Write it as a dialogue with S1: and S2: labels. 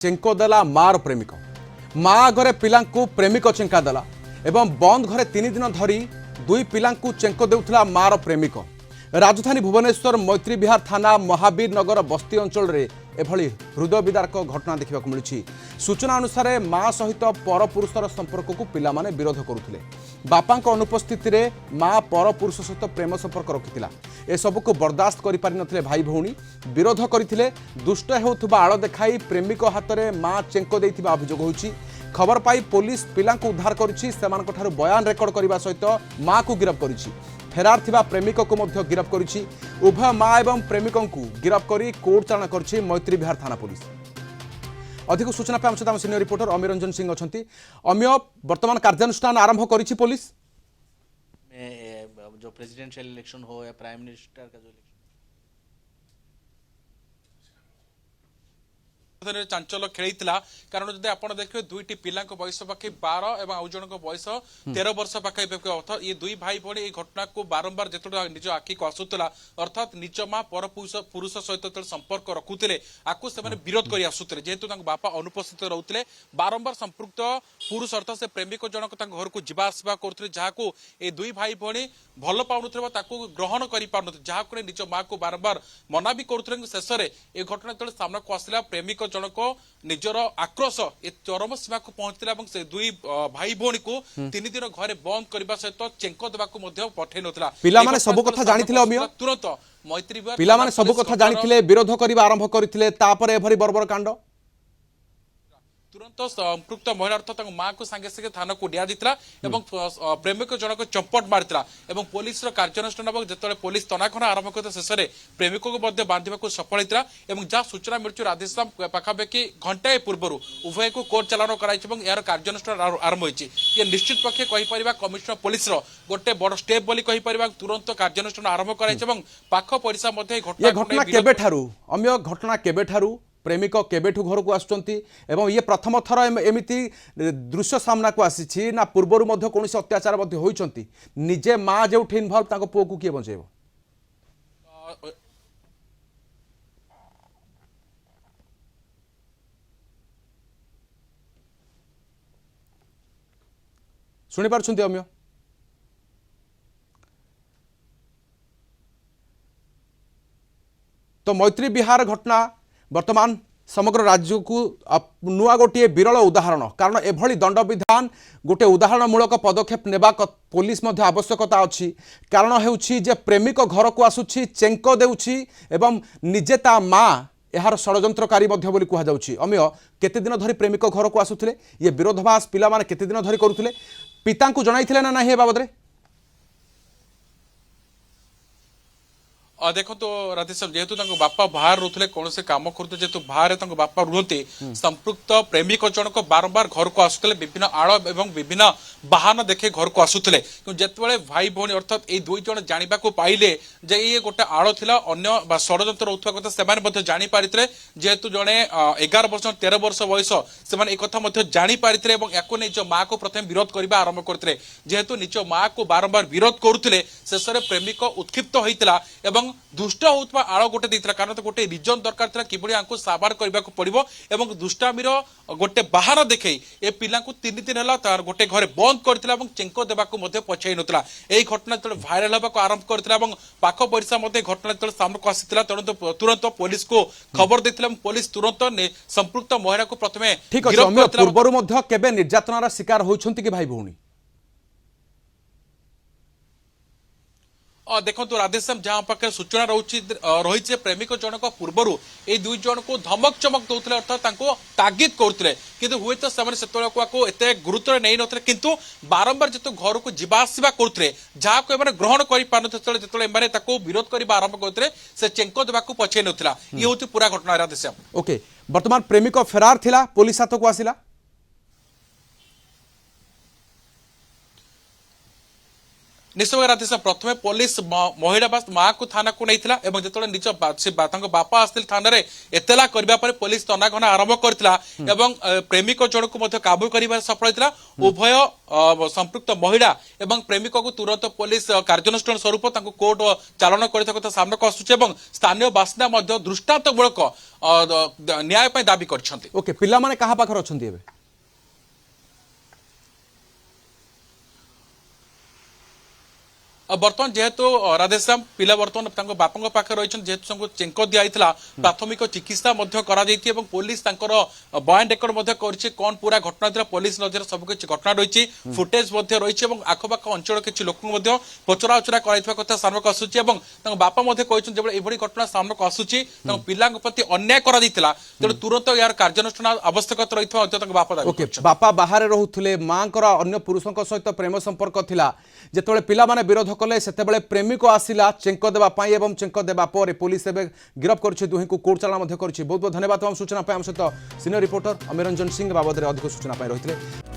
S1: चेंको देला मार प्रेमिक माँ घरे पिला प्रेमिक चेंका देला एवं बंद घरे 3 दिन धरी दुई पिला चेंको देउथला मार प्रेमिक राजधानी भुवनेश्वर मैत्री विहार थाना महावीर नगर बस्ती अंचल रे एभली हृदय विदारक घटना देखा मिली। सूचना अनुसार माँ सहित पर पुरुषर संपर्क को पिला माने विरोध करुथिले। बापा अनुपस्थित रे माँ पर पुरुष सहित प्रेम संपर्क रखिथिला। ए सब को बर्दाश्त करि पारि नथिले भाई भौणी विरोध करथिले। दुष्ट हेउथबा आळ देखाई प्रेमिक हाथ में माँ चेंको देइथिबा अभियोग होइछि। खबर पाई पुलिस पिला उद्धार करिछि। सेमानक ठारु बयान रेकर्ड करबा सहित माँ को गिरफ्त करिछि। फेरार थिबा प्रेमिक को मध्य गिरफ्त करिछि। उभय माँ एवं प्रेमिकों को गिरफ्त करी कोर्ट चालाण करिछि मैत्री विहार थाना पुलिस। अधिक सूचना पे आम सीनियर रिपोर्टर अमीय रंजन सिंह अच्छा। अमीय वर्तमान कार्यानुष्ठान आरंभ करिछि पुलिस।
S2: जो प्रेसिडेंशियल इलेक्शन हो या प्राइम मिनिस्टर का जो इलेक्शन चांचल्य खेली कारण जब आप देखिए दुईटी पिला बयस पाखे 12 और आउ जन बयस 13 वर्ष पाखे अर्थात ये दुई भाई भाई ये घटना को बारंबार जो निज आखि को आसूला अर्थात निज माँ पर पुरुष सहित संपर्क रखुले आपको से विरोध कर आसुले जेहेतु बापा अनुपस्थित रोते बारंबार संपृक्त पुरुष अर्थात से प्रेमिक जनक घर को जीवा आसवा करते जहाँ ये दुई भाई भाई भल पाऊन ग्रहण कर जहाँ निज माँ को बारंबार मना भी करुले शेष में ये घटना जो सामना को आसला प्रेमिक जनक निजर आक्रोश ए चरम सीमा को पहुंचला और से दुई भाई भौणी को 3 दिन घरे बंद करने सहित चेंको देवा पठे नथिला।
S1: पिला माने सब कथा जानिथिले अमिय
S2: तुरंत मैत्री
S1: पिला माने सब कथा जानिथिले विरोध करबा आरंभ करथिले तापर एभरी बर्बर कांड तुरंत
S2: संपृक्त महिला अर्थात माँ को सांगे सांगे थाना को दिया प्रेमिक जनक चंपट मारिता और पुलिस कार्यानुष्ठान जो पुलिस तनाखना आरंभ करते शेष में प्रेमिक को बांधा सफल होता और जहाँ सूचना मिलूँ राधेश्याम पाखापाखि घंटाए पूर्व उभय को कोर्ट चालाण कर यार कार्यानुष्ठान आरंभ होती निश्चित पक्षे कहीपर कमिशनर पुलिस गोटे बड़ स्टेप बोली कहीपर तुरंत कार्यानुष्ठान आरंभ कर पाख पड़िशा
S1: घटना अमिय घटना केबेठारू प्रेमिक केबेठू घर को आसुचंती एवं ये प्रथम थर एमिति दृश्य सामना को आसी ना पूर्वर मध्य कौन अत्याचार होती निजे माँ जो इनवल्व ताको पुओ को किए बचेब शुणी पार्छंती अमिय तो मैत्री विहार घटना वर्तमान समग्र राज्य को नुआ गोटे विरल उदाहरण कारण एभली दंड विधान गोटे उदाहरणमूलक पदक्षेप नेबा पुलिस मध्य आवश्यकता अच्छी कारण हेउछि जे प्रेमिक घर को आसुछि चेंको देउछि एवं निजे ता माँ यार षड्यंत्रकारी मध्य बोली कह जाउछि। अमिय केते दिन धरी प्रेमिक घर को आसुथिले ये विरोधाभास पिला माने केते दिन धरी करुथिले पिता को जणाइथिले ना नाही ए बाबद रे
S2: देखो तो राधेश्याम जेहेतु बापा बाहर रुले कौन से कम करते जेहेतु बाहर बापा रुहते संपृक्त प्रेमिक जनक बारंबार घर को आसुले विभिन्न आड़ एवं विभिन्न बाहन देखे घर को आसुले जिते भाई भौणी अर्थात ये दुई जन जाना पाइले जे ये गोटे आड़ थिला अन्य षड्यंत्र होता कथा से जानी पारिते जेहेतु जड़े 11 वर्ष 13 वर्ष बयस से एक जानी पारिते या निज माँ को प्रथम विरोध करने आरंभ करते जेहेतु निज माँ को बारंबार विरोध करुले शेष में प्रेमिक उत्क्षिप्त होता एवं दुष्ट होता आड़ गोटे देता कारण तो गोटे रिजन दरकार था कि साबार करने को पड़ो और दुष्टामीर गोटे बाहर देखे ए पिला 3 दिन है गोटे घरे बंद करता चेंको देवा पछाई नाला यही घटना जो भाइराल होगा आरंभ करता पाख पड़िशा घटना जो सामना को आसाला तुरंत पुलिस को खबर देते पुलिस तुरंत संपृक्त महिला को प्रथम
S1: ठीक अच्छे पूर्वर केबे निर्यातनार शिकार होइछंती कि भाई भौणी
S2: देखो राधेश्याम जहाँ पाखे सूचना रही प्रेमिक जनक पूर्वर ये दुई जन को धमक चमक दौते अर्थात तागिद करते किंतु हुए तो से एत गुरुत्व नहीं नथिले किंतु बारंबार जो घर को जीवा आसवा करते जहाँ को ग्रहण कर विरोध करने आरंभ करते से चेंको देवा पछाई नाला ये हूँ पूरा घटना राधेश्याम।
S1: ओके वर्तमान प्रेमिक फेरार थिला पुलिस हाथ को आसिला
S2: निश्चय राधेश्याम प्रथमे पुलिस महिला बा माँ को थाना को नहीं एवं जो निज बापा आसते थाना एतला करने पर पुलिस तनाघना आरंभ करथिला एवं प्रेमिक जन को काबू कर सफल होता उभय संपृक्त महिला एवं प्रेमिक को तुरंत पुलिस कार्यानुष्ठान स्वरूप कोर्ट चालन कर सामना को आसुचे एवं स्थानीय बासिंदा दृष्टांतमूलक न्याय दाबी कर
S1: ओके पिला माने कहा पाखर अछंती एबे
S2: बर्तमान जेहेतु राधेश्याम पिला बर्तमान बापा पाखे रही जेहेतु चेक दिया प्राथमिक चिकित्सा पुलिस बयान रेकर्ड कौन पूरा घटना था पुलिस नजर सबकि घटना रही फुटेज रही आखपाख अंचल किसी लोक पचरा उचरा कर सामना को आसूची बापा कहते घटना सामना को आसूची पिला प्रति अन्याय तेणु तुरंत यार कार्यानुष्ठान आवश्यकता रही बापा
S1: ओके बापा बाहर रोते माँ अन्य पुरुषों सहित प्रेम संपर्क थिला जेतेबेले पिला माने विरोध कले सेतेबेले प्रेमिक आसिला चेंक देबा पाई एवं चेंक देबा पर पुलिस एबे गिरफ्त करछि दुहि को कोर्ट चालान मध्ये करछि बहुत बहुत धन्यवाद हम सूचना पाई हम सहित सीनियर रिपोर्टर अमिरंजन सिंह बाबद अधिक सूचना पाई रहितले।